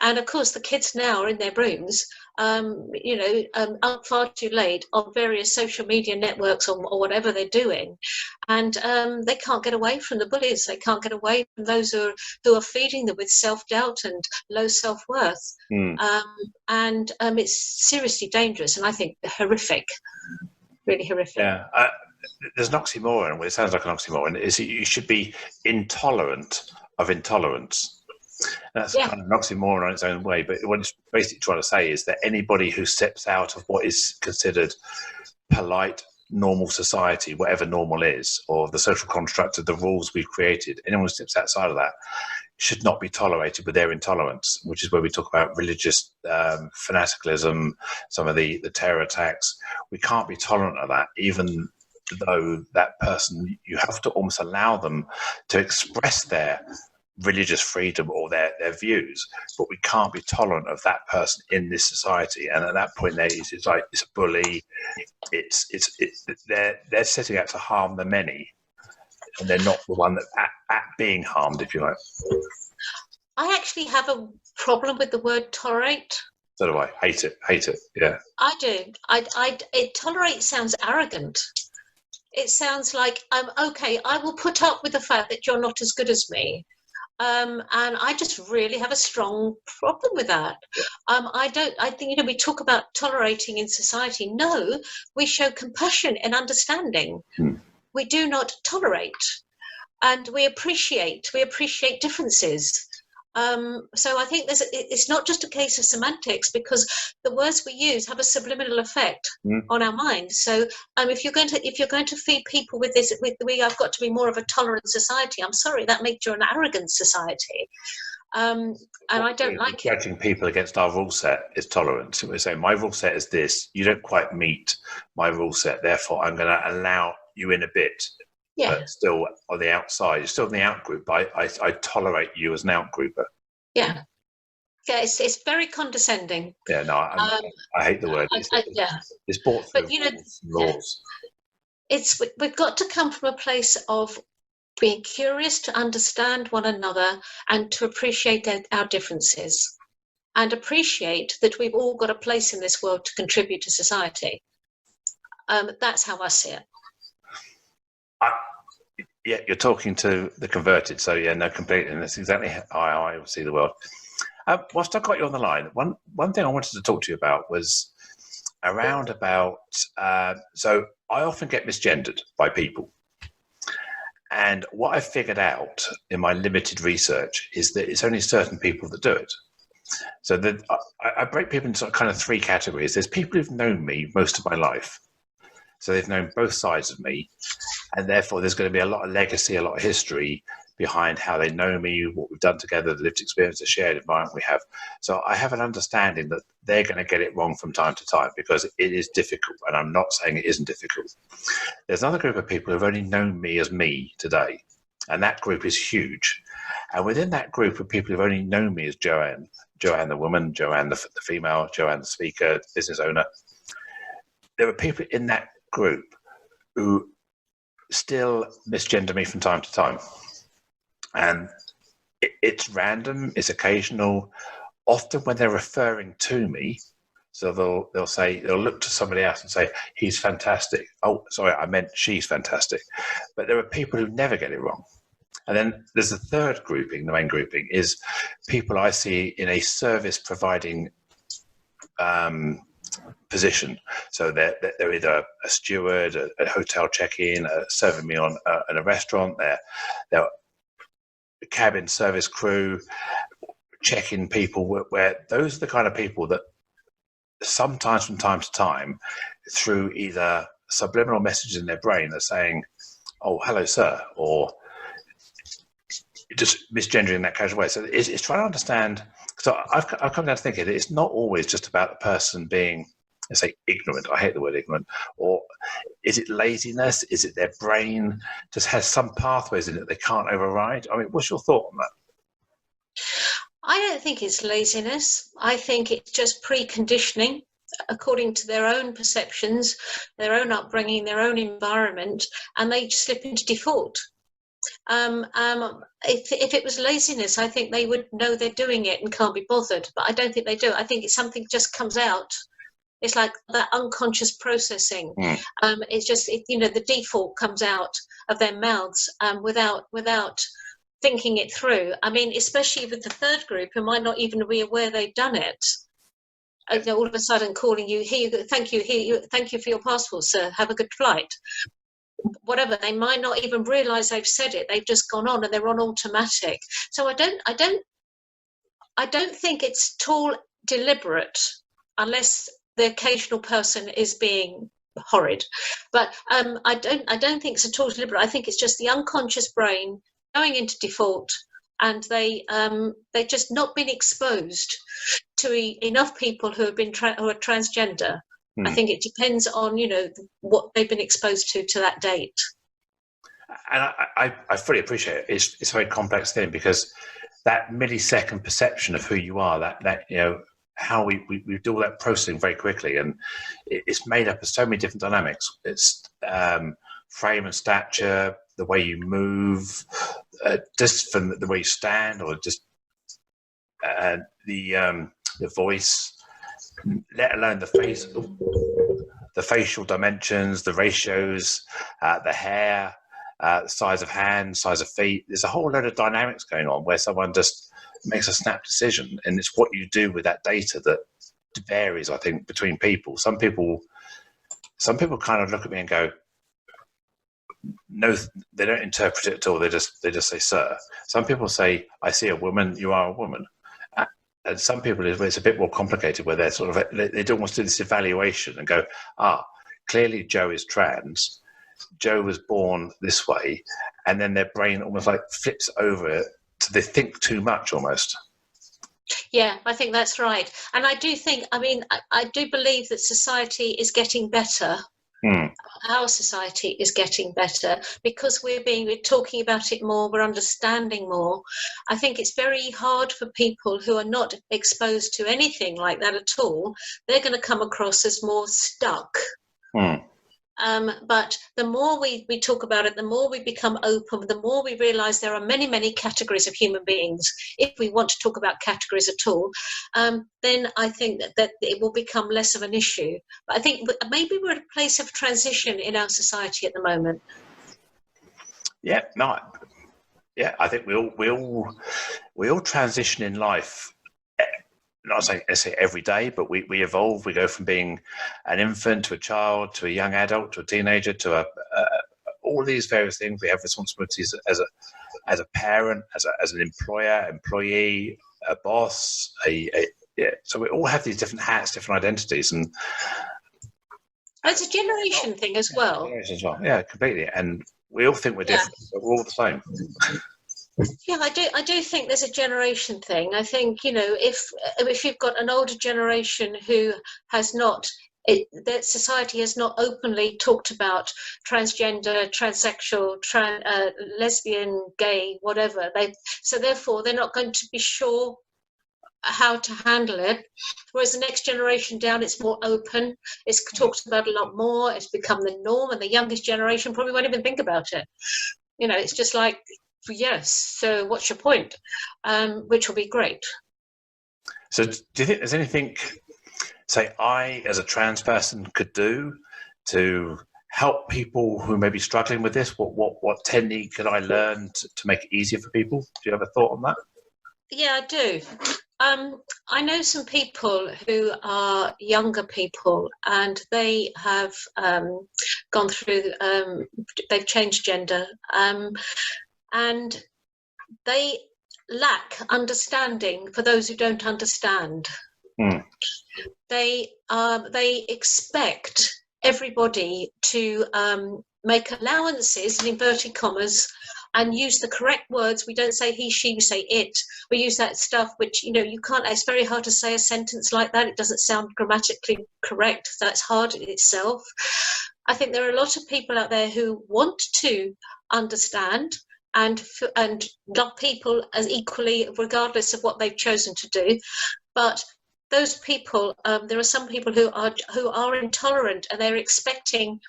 And of course, the kids now are in their rooms, up far too late on various social media networks or whatever they're doing, and they can't get away from the bullies. They can't get away from those who are feeding them with self-doubt and low self-worth. And it's seriously dangerous, and I think horrific, really horrific. Yeah. There's an oxymoron. Well, it sounds like an oxymoron. Is you should be intolerant of intolerance. That's kind of an oxymoron in its own way, but what it's basically trying to say is that anybody who steps out of what is considered polite, normal society, whatever normal is, or the social construct of the rules we've created, anyone who steps outside of that should not be tolerated with their intolerance, which is where we talk about religious fanaticism, some of the terror attacks. We can't be tolerant of that, even though that person, you have to almost allow them to express their religious freedom or their views, but we can't be tolerant of that person in this society. And at that point, it's like it's a bully. They're setting out to harm the many, and they're not the one that at being harmed, if you like. I actually have a problem with the word tolerate. So do I. Hate it. Yeah. I do. Tolerate sounds arrogant. It sounds like okay. I will put up with the fact that you're not as good as me. And I just really have a strong problem with that. I think, we talk about tolerating in society. No, we show compassion and understanding. We do not tolerate, and we appreciate differences. So I think it's not just a case of semantics, because the words we use have a subliminal effect on our mind. So if you're going to feed people with this, we have got to be more of a tolerant society. I'm sorry, that makes you an arrogant society. And I don't like it. Judging people against our rule set is tolerance. We're saying my rule set is this. You don't quite meet my rule set, therefore I'm going to allow you in a bit. Yeah. But still on the outside, you're still in the out-group. I tolerate you as an out-grouper. Yeah. Yeah, it's very condescending. Yeah, no, I hate the word. It's brought through laws. We've got to come from a place of being curious to understand one another and to appreciate our differences, and appreciate that we've all got a place in this world to contribute to society. That's how I see it. Yeah, you're talking to the converted, so yeah, no, completely. And that's exactly how I see the world. Whilst I got you on the line, one thing I wanted to talk to you about was around about. So I often get misgendered by people, and what I figured out in my limited research is that it's only certain people that do it. So I break people into kind of three categories. There's people who've known me most of my life. So they've known both sides of me, and therefore there's going to be a lot of legacy, a lot of history behind how they know me, what we've done together, the lived experience, the shared environment we have. So I have an understanding that they're going to get it wrong from time to time, because it is difficult, and I'm not saying it isn't difficult. There's another group of people who've only known me as me today, and that group is huge. And within that group of people who've only known me as Joanne the woman, Joanne the female, Joanne the speaker, business owner, there are people in that group who still misgender me from time to time, and it's random, it's occasional. Often when they're referring to me, so they'll look to somebody else and say, he's fantastic. Oh, sorry, I meant she's fantastic. But there are people who never get it wrong. And then there's the third grouping. The main grouping is people I see in a service providing position. So they're either a steward, a hotel check-in, serving me in a restaurant. They're cabin service crew, check-in people, where those are the kind of people that sometimes from time to time, through either subliminal messages in their brain, are saying, "Oh, hello, sir," or just misgendering in that casual way. So it's trying to understand. So I've come down to thinking that it's not always just about the person being, let's say, ignorant. I hate the word ignorant. Or is it laziness? Is it their brain just has some pathways in it they can't override? I mean, what's your thought on that? I don't think it's laziness. I think it's just preconditioning according to their own perceptions, their own upbringing, their own environment, and they slip into default. If it was laziness, I think they would know they're doing it and can't be bothered. But I don't think they do. I think it's something just comes out. It's like that unconscious processing. It's just, the default comes out of their mouths without thinking it through. I mean, especially with the third group who might not even be aware they've done it. All of a sudden calling you, thank you for your passport, sir. Have a good flight. Whatever, they might not even realise they've said it. They've just gone on and they're on automatic. So I don't think it's at all deliberate, unless the occasional person is being horrid. But I don't think it's at all deliberate. I think it's just the unconscious brain going into default, and they've just not been exposed to enough people who have been who are transgender. I think it depends on what they've been exposed to that date. And I fully appreciate it. It's a very complex thing, because that millisecond perception of who you are, that how we do all that processing very quickly, and it's made up of so many different dynamics. It's frame and stature, the way you move, just from the way you stand, or just the voice, let alone the facial dimensions, the ratios, the hair, the size of hands, size of feet. There's a whole load of dynamics going on where someone just makes a snap decision, and it's what you do with that data that varies, I think, between people. Some people kind of look at me and go, no, they don't interpret it at all. They just say, sir. Some people say, I see a woman, you are a woman. And some people, it's a bit more complicated, where they're sort of, they don't want to do this evaluation and go, clearly Joe is trans. Joe was born this way. And then their brain almost like flips over it, so they think too much almost. Yeah, I think that's right. And I do think, I do believe that society is getting better. Our society is getting better because we're talking about it more, we're understanding more. I think it's very hard for people who are not exposed to anything like that at all. They're going to come across as more stuck. But the more we talk about it, the more we become open, the more we realise there are many, many categories of human beings. If we want to talk about categories at all, then I think that it will become less of an issue. But I think maybe we're at a place of transition in our society at the moment. Yeah, no, yeah, I think we all transition in life. Not saying necessarily every day, but we evolve. We go from being an infant to a child to a young adult to a teenager to all these various things. We have responsibilities as a parent, as an employer, employee, a boss. So we all have these different hats, different identities, and it's a generation thing as well. Generation as well, yeah, completely. And we all think we're different, but we're all the same. Yeah, I do think there's a generation thing. I think, if you've got an older generation who has not, that society has not openly talked about transgender, transsexual, lesbian, gay, whatever. So therefore, they're not going to be sure how to handle it. Whereas the next generation down, it's more open. It's talked about a lot more. It's become the norm, and the youngest generation probably won't even think about it. It's just like, yes, so what's your point? Which will be great. So do you think there's anything, say, I as a trans person could do to help people who may be struggling with this? What technique could I learn to make it easier for people? Do you have a thought on that? Yeah, I do. I know some people who are younger people, and they have gone through, they've changed gender. And they lack understanding for those who don't understand. They expect everybody to make allowances in inverted commas and use the correct words. We don't say he, she, we say it. We use that stuff which, you can't, it's very hard to say a sentence like that. It doesn't sound grammatically correct. That's hard in itself. I think there are a lot of people out there who want to understand and love people as equally, regardless of what they've chosen to do. But those people, there are some people who are intolerant, and they're expecting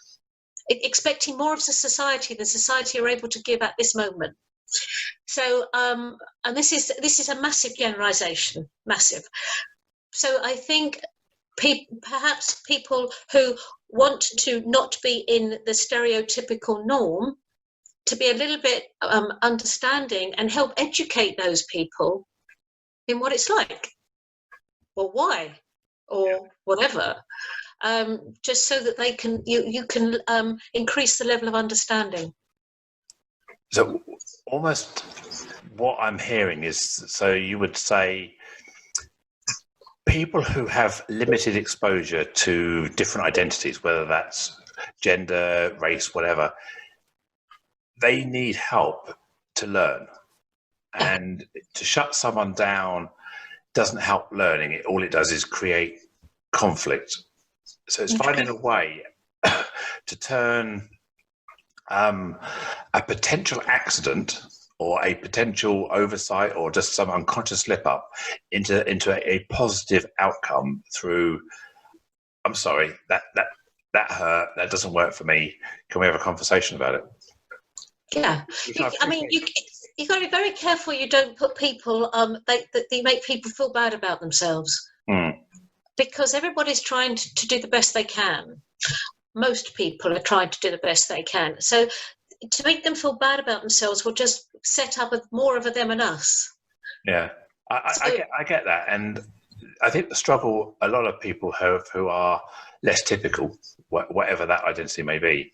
more of the society than society are able to give at this moment. So, and this is a massive generalisation, massive. So I think perhaps people who want to not be in the stereotypical norm, to be a little bit understanding and help educate those people in what it's like, or why, or whatever. Just so that they can, you can increase the level of understanding. So almost what I'm hearing is, so you would say people who have limited exposure to different identities, whether that's gender, race, whatever, they need help to learn. And to shut someone down doesn't help learning. All it does is create conflict. So it's finding a way to turn a potential accident or a potential oversight or just some unconscious slip up into a positive outcome through, I'm sorry, that hurt, that doesn't work for me. Can we have a conversation about it? Yeah, I mean, you've got to be very careful you don't put people, they make people feel bad about themselves. Because everybody's trying to do the best they can. Most people are trying to do the best they can. So to make them feel bad about themselves will just set up more of a them and us. Yeah, I get that. And I think the struggle a lot of people have who are less typical, whatever that identity may be,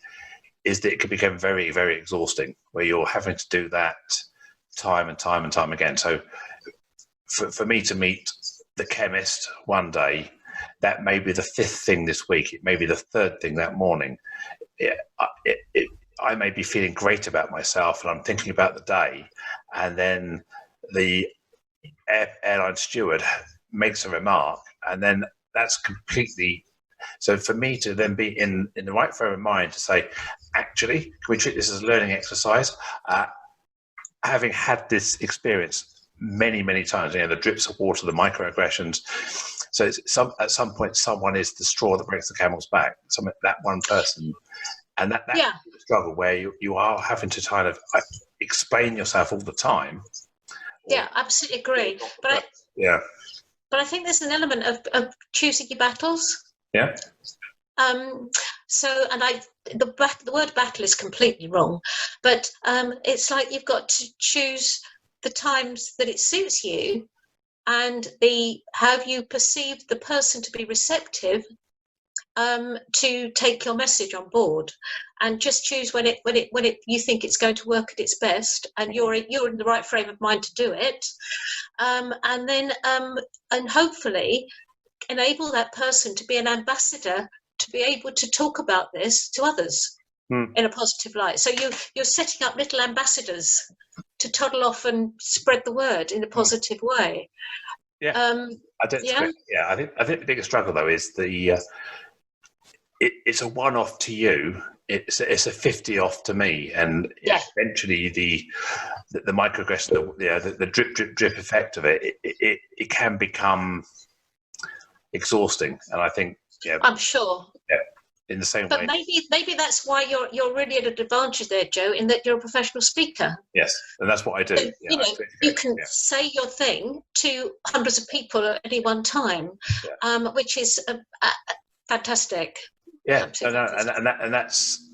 is that it can become very, very exhausting, where you're having to do that time and time and time again. So for me to meet the chemist one day, that may be the fifth thing this week. It may be the third thing that morning. I may be feeling great about myself and I'm thinking about the day, and then the airline steward makes a remark, and then that's completely... So for me to then be in the right frame of mind to say, actually, can we treat this as a learning exercise? Having had this experience many, many times, the drips of water, the microaggressions. So at some point, someone is the straw that breaks the camel's back. That one person, and that struggle where you are having to kind of explain yourself all the time. Yeah, absolutely agree. But I think there's an element of choosing your battles. Yeah. So, and the word battle is completely wrong, but it's like you've got to choose the times that it suits you, and have you perceived the person to be receptive to take your message on board, and just choose when you think it's going to work at its best, and you're in the right frame of mind to do it, and then and hopefully enable that person to be an ambassador, to be able to talk about this to others in a positive light. So you're setting up little ambassadors to toddle off and spread the word in a positive way. Yeah. I think the biggest struggle though is it's a one-off to you. It's a 50 off to me, and eventually the microaggression, the drip effect of it can become exhausting. And I think I'm sure. Yeah, in the same way. But maybe that's why you're really at an advantage there, Joe, in that you're a professional speaker. Yes, and that's what I do. So, you can say your thing to hundreds of people at any one time, which is fantastic. Yeah, and that's.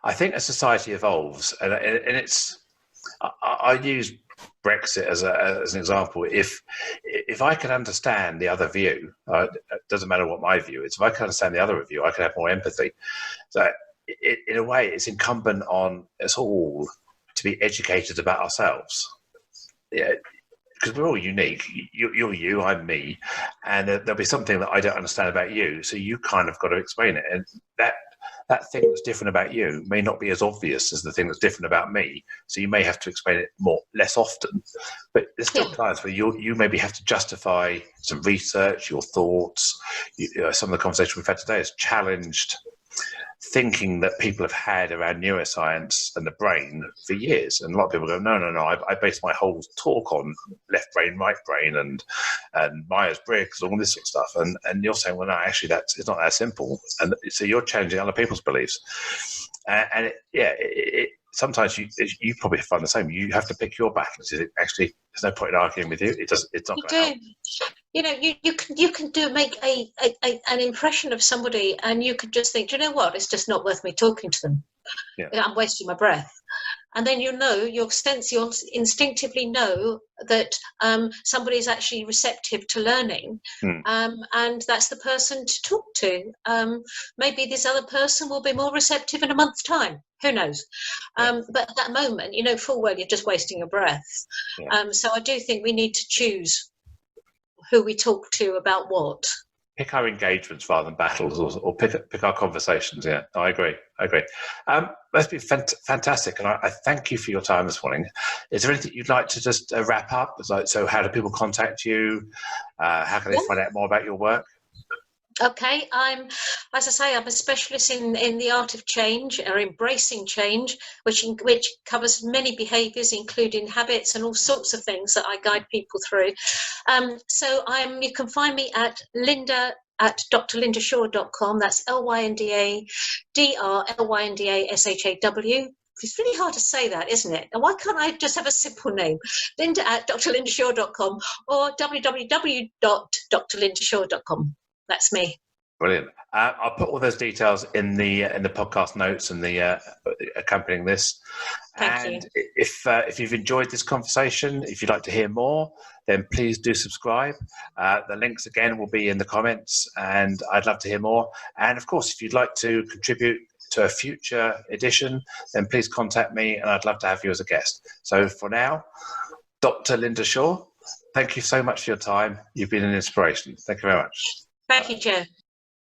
I think as society evolves, and it's. I use Brexit as an example. If I can understand the other view, it doesn't matter what my view is. If I can understand the other view, I can have more empathy. So in a way, it's incumbent on us all be educated about ourselves. Yeah, because we're all unique. You're you, I'm me, and there'll be something that I don't understand about you. So you kind of got to explain it, and that thing that's different about you may not be as obvious as the thing that's different about me. So you may have to explain it less often. But there's still times where you maybe have to justify some research, your thoughts. Some of the conversation we've had today has challenged thinking that people have had around neuroscience and the brain for years. And a lot of people go, no, I base my whole talk on left brain, right brain, and Myers-Briggs, all this sort of stuff. And you're saying, well, no, actually, it's not that simple. And so you're challenging other people's beliefs. Sometimes you probably find the same. You have to pick your battles. Actually, there's no point in arguing with you. It's not going to help. You know, you can make an impression of somebody, and you could just think, do you know what? It's just not worth me talking to them. Yeah. I'm wasting my breath. And then you'll instinctively know that somebody is actually receptive to learning, and that's the person to talk to. Maybe this other person will be more receptive in a month's time. Who knows? But at that moment, you know full well you're just wasting your breath. Yeah. So I do think we need to choose who we talk to about what. Pick our engagements rather than battles, or pick our conversations. Yeah, I agree. That's been fantastic, and I thank you for your time this morning. Is there anything you'd like to just wrap up? So how do people contact you? How can they find out more about your work? Okay, as I say, I'm a specialist in the art of change, or embracing change, which covers many behaviours, including habits and all sorts of things that I guide people through. So you can find me at drlyndashaw.com. That's LYNDADRLYNDASHAW. It's really hard to say that, isn't it? And why can't I just have a simple name? Lynda at drlyndashaw.com or www.drlyndashaw.com. That's me. Brilliant. I'll put all those details in the podcast notes and the accompanying this. Thank you. If you've enjoyed this conversation, if you'd like to hear more, then please do subscribe. The links again will be in the comments, and I'd love to hear more. And of course, if you'd like to contribute to a future edition, then please contact me, and I'd love to have you as a guest. So for now, Dr. Lynda Shaw, thank you so much for your time. You've been an inspiration. Thank you very much. Thank you, Joe.